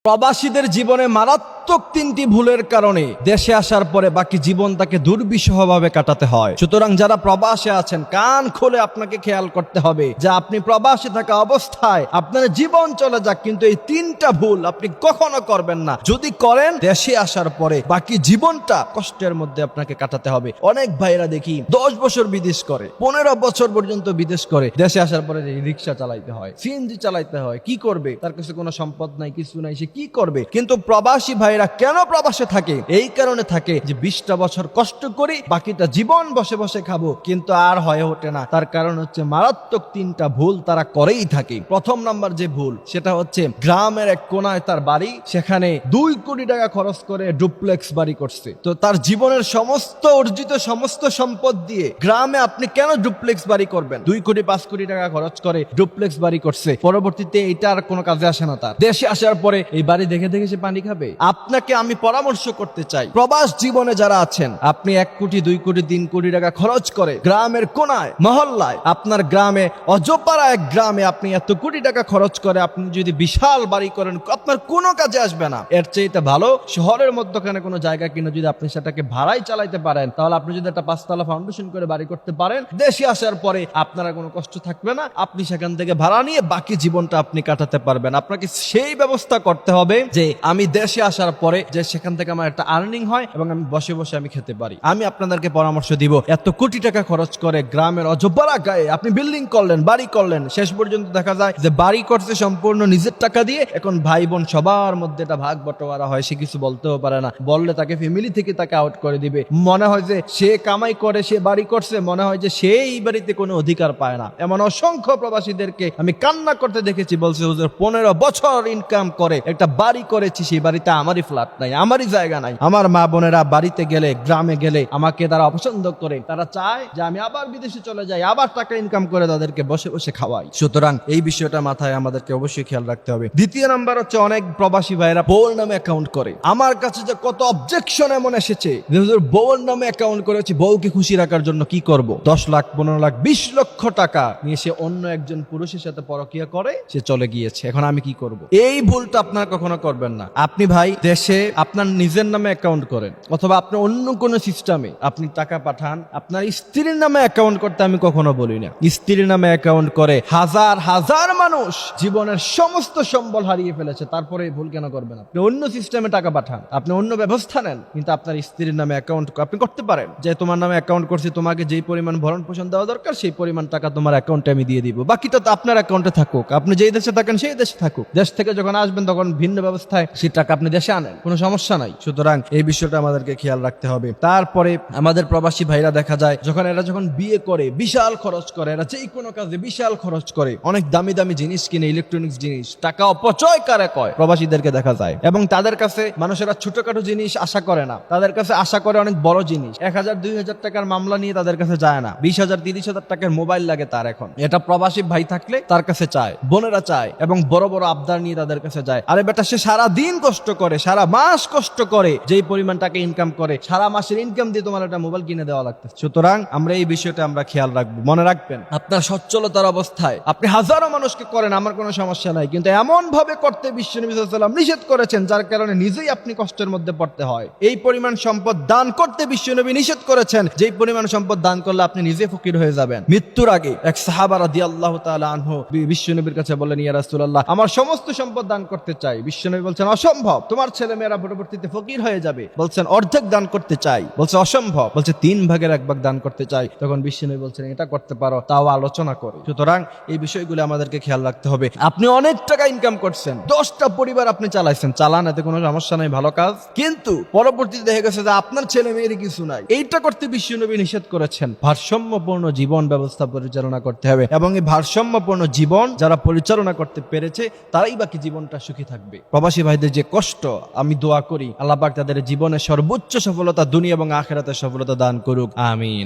প্রবাসীদের জীবনে মারাত্মক তিনটি ভুলের কারণে দেশে আসার পরে বাকি জীবন তাকে দুর্বিষহভাবে কাটাতে হয়। সুতরাং যারা প্রবাসে আছেন, কান খুলে আপনাকে খেয়াল করতে হবে যে আপনি প্রবাসে থাকা অবস্থায় আপনার জীবন চলে যাক, কিন্তু এই তিনটা ভুল আপনি কখনো করবেন না। যদি করেন, দেশে আসার পরে বাকি জীবনটা কষ্টের মধ্যে আপনাকে কাটাতে হবে। অনেক ভাইরা দেখি 10 বছর বিদেশ করে, 15 বছর পর্যন্ত বিদেশ করে, দেশে আসার পরে রিক্সা চালাইতে হয়, সিএনজি চালাইতে হয়। কি করবে? তার কাছে কোনো সম্পদ নাই, কিছু নাই, সে কি করবে? কিন্তু প্রবাসী ভাইরা কেন প্রবাসে থাকে? এই কারণে থাকে যে 20টা বছর কষ্ট করি, বাকিটা জীবন বসে বসে খাবো, কিন্তু আর হয়ে ওঠে না। তার কারণ হচ্ছে মারাত্মক তিনটা ভুল তারা করেই থাকে। প্রথম নাম্বার যে ভুল, সেটা হচ্ছে গ্রামের এক কোনায় তার বাড়ি, সেখানে 2 কোটি টাকা খরচ করে ডুপ্লেক্স বাড়ি করছে। তো তার জীবনের সমস্ত অর্জিত সমস্ত সম্পদ দিয়ে গ্রামে আপনি কেন ডুপ্লেক্স বাড়ি করবেন? 2 কোটি 5 কোটি টাকা খরচ করে ডুপ্লেক্স বাড়ি করছে, পরবর্তীতে এটা আর কোনো কাজে আসে না। তার দেশে আসার পরে এই বাড়ি দেখে দেখে সে পানি খাবে। আপনাকে আমি পরামর্শ করতে চাই, প্রবাস জীবনে যারা আছেন, আপনি 1 কোটি 2 কোটি 3 কোটি টাকা খরচ করে গ্রামের কোনায় মহল্লায়, আপনার গ্রামে অজপাড়া এক গ্রামে আপনি এত কোটি টাকা খরচ করে আপনি যদি বিশাল বাড়ি করেন, আপনার কোনো কাজে আসবে না। এর চেয়ে ভালো শহরের মধ্যখানে কোনো জায়গা কিনে যদি আপনি সেটাকে ভাড়াই চালাইতে পারেন, তাহলে আপনি যদি একটা 5 তলা ফাউন্ডেশন করে বাড়ি করতে পারেন, দেশে আসার পরে আপনার কোনো কষ্ট থাকবে না। আপনি সেখান থেকে ভাড়া নিয়ে বাকি জীবনটা আপনি কাটাতে পারবেন। আপনাকে সেই ব্যবস্থা করতে হবে যে আমি দেশে আসার পরে যে সেখান থেকে আমার একটা আর্নিং হয় এবং আমি বসে বসে আমি খেতে পারি। আমি আপনাদেরকে পরামর্শ দিব, এত কোটি টাকা খরচ করে গ্রামের অজপাড়া গায়ে আপনি বিল্ডিং করলেন, বাড়ি করলেন, শেষ পর্যন্ত দেখা যায় যে বাড়ি করছে সম্পূর্ণ নিজের টাকা দিয়ে। এখন ভাই বোন সবার মধ্যে এটা ভাগ বটোয়ারা হয়, সে কিছু বলতেও পারে না, বললে তাকে ফ্যামিলি থেকে তাকে আউট করে দিবে। মনে হয় যে সে কামাই করে, সে বাড়ি করছে, মনে হয় যে সে এই বাড়িতে কোনো অধিকার পায় না। এমন অসংখ্য প্রবাসীদেরকে আমি কান্না করতে দেখেছি, বলছে হুজুর 15 বছর ইনকাম করে একটা বাড়ি করেছি, সেই বাড়িতে আমারই ফ্ল্যাট নাই, আমারই জায়গা নাই। আমার মা বোনেরা বাড়িতে গেলে, গ্রামে গেলে আমাকে তারা অপছন্দ করে, তারা চায় যে আমি আবার বিদেশে চলে যাই, আবার টাকা ইনকাম করে তাদেরকে বসে বসে খাওয়াই। সুতরাং এই বিষয়টা মাথায় আমাদেরকে অবশ্যই খেয়াল রাখতে হবে। দ্বিতীয় নাম্বার হচ্ছে, অনেক প্রবাসী ভাইরা বউর নামে অ্যাকাউন্ট করে। আমার কাছে যে কত অবজেকশন এমন এসেছে, বউর নামে অ্যাকাউন্ট করেছি, বউকে খুশি রাখার জন্য কি করব? 10 লাখ 15 লাখ 20 লক্ষ টাকা নিয়ে সে অন্য একজন পুরুষের সাথে পরকীয়া করে সে চলে গিয়েছে, এখন আমি কি করব? এই ভুলটা আপনারা কখনো করবেন না। আপনি ভাই দেশে আপনার নিজের নামে অ্যাকাউন্ট করেন, অথবা আপনি অন্য কোনো সিস্টেমে আপনি টাকা পাঠান। আপনার স্ত্রীর নামে অ্যাকাউন্ট করতে আমি কখনো বলি না। স্ত্রীর নামে অ্যাকাউন্ট করে হাজার হাজার মানুষ জীবনের সমস্ত সম্বল হারিয়ে ফেলেছে, তারপরে এই ভুল কেন করবেন? আপনি অন্য সিস্টেমে টাকা পাঠান, আপনি অন্য ব্যবস্থা নেন, কিন্তু আপনার স্ত্রীর নামে অ্যাকাউন্ট আপনি করতে পারেন যে তোমার নামে অ্যাকাউন্ট করছি, তোমাকে যেই পরিমাণ ভরণ পোষণ দেওয়া দরকার সেই পরিমাণ টাকা তোমার অ্যাকাউন্টে আমি দিয়ে দিব, বাকিটা তো আপনার অ্যাকাউন্টে থাকুক। আপনি যেই দেশে থাকেন সেই দেশে থাকুক, দেশ থেকে যখন আসবেন তখন ভিন্ন ব্যবস্থায় সেই টাকা আপনি দেশে আনেন, কোনো সমস্যা নাই। সুতরাং এই বিষয়টা আমাদেরকে খেয়াল রাখতে হবে। তারপরে আমাদের প্রবাসী ভাইরা দেখা যায় যখন বিয়ে করে বিশাল খরচ করে, এরা যেই কোনো কাজে বিশাল খরচ করে, অনেক দামি দামি জিনিস কিনে, ইলেকট্রনিক্স জিনিস, টাকা অপচয় কারে কয় প্রবাসীদেরকে দেখা যায়। এবং তাদের কাছে মানুষেরা ছোটখাটো জিনিস আশা করে না, তাদের কাছে আশা করে অনেক বড় জিনিস। 1000 2000 টাকার মামলা নিয়ে তাদের কাছে যায় না, 20,000 30,000 টাকার মোবাইল লাগে তার। এখন এটা প্রবাসী ভাই থাকলে তার কাছে চায়, বোনেরা চায়, এবং বড় বড় আবদার নিয়ে তাদের কাছে যায়। আরে বেটা, সে সারা দিন কষ্ট করে, সারা মাস কষ্ট করে, যেই পরিমাণ টাকা ইনকাম করে, সারা মাসের ইনকাম দিয়ে তোমার একটা মোবাইল কিনে দেওয়া লাগছে। সুতরাং আমরা এই বিষয়টা আমরা খেয়াল রাখবো। মনে রাখবেন, আপনার সচ্ছলতার অবস্থায় আপনি হাজারো মানুষকে করেন, আমার কোনো সমস্যা নাই, কিন্তু এমন ভাবে করতে বিশ্বনবী সাল্লাল্লাহু আলাইহি ওয়াসাল্লাম নিষেধ করেছেন, যার কারণে নিজেই আপনি কষ্টের মধ্যে পড়তে হয়। এই পরিমাণ সম্পদ দান করতে বিশ্বনবী নিষেধ করেছেন, যেই পরিমাণ সম্পদ দান করলে আপনি নিজে ফকির হয়ে যাবেন। মৃত্যুর আগে এক সাহাবা রাদিয়াল্লাহু তাআলা আনহু বিশ্বনবীর কাছে বললেন, ইয়া রাসূলুল্লাহ, আমার সমস্ত সম্পদ দান করতে চাই। বিশ্বনবী বলছেন, অসম্ভব, তোমার ছেলে মেয়েরা পরবর্তীতে ফকির হয়ে যাবে। বলছেন, অর্ধেক দান করতে চাই। বলছে, অসম্ভব। বলছে, 3 ভাগের 1 ভাগ দান করতে চাই। তখন বিশ্বনবী বলছেন, এটা করতে পারো, তাও আলোচনা করে। সুতরাং এই বিষয়গুলো আমাদেরকে খেয়াল রাখতে হবে। আপনি অনেক টাকা ইনকাম করছেন, 10টা পরিবার আপনি চালাইছেন, চালান, এতে কোনো সমস্যা নাই, ভালো কাজ। কিন্তু পরবর্তীতে দেখা গেছে যে আপনার ছেলে মেয়ের কিছু নাই, এইটা করতে বিশ্বনবী নিষেধ করেছেন। ভারসাম্যপূর্ণ জীবন ব্যবস্থা পরিচালনা করতে হবে, এবং এই ভারসাম্যপূর্ণ জীবন যারা পরিচালনা করতে পেরেছে তারাই বাকি জীবনটা সুখী থাকবে। প্রবাসী ভাইদের যে কষ্ট, আমি দোয়া করি আল্লাহ পাক তাদের জীবনে সর্বোচ্চ সফলতা, দুনিয়া এবং আখিরাতের সফলতা দান করুক, আমিন।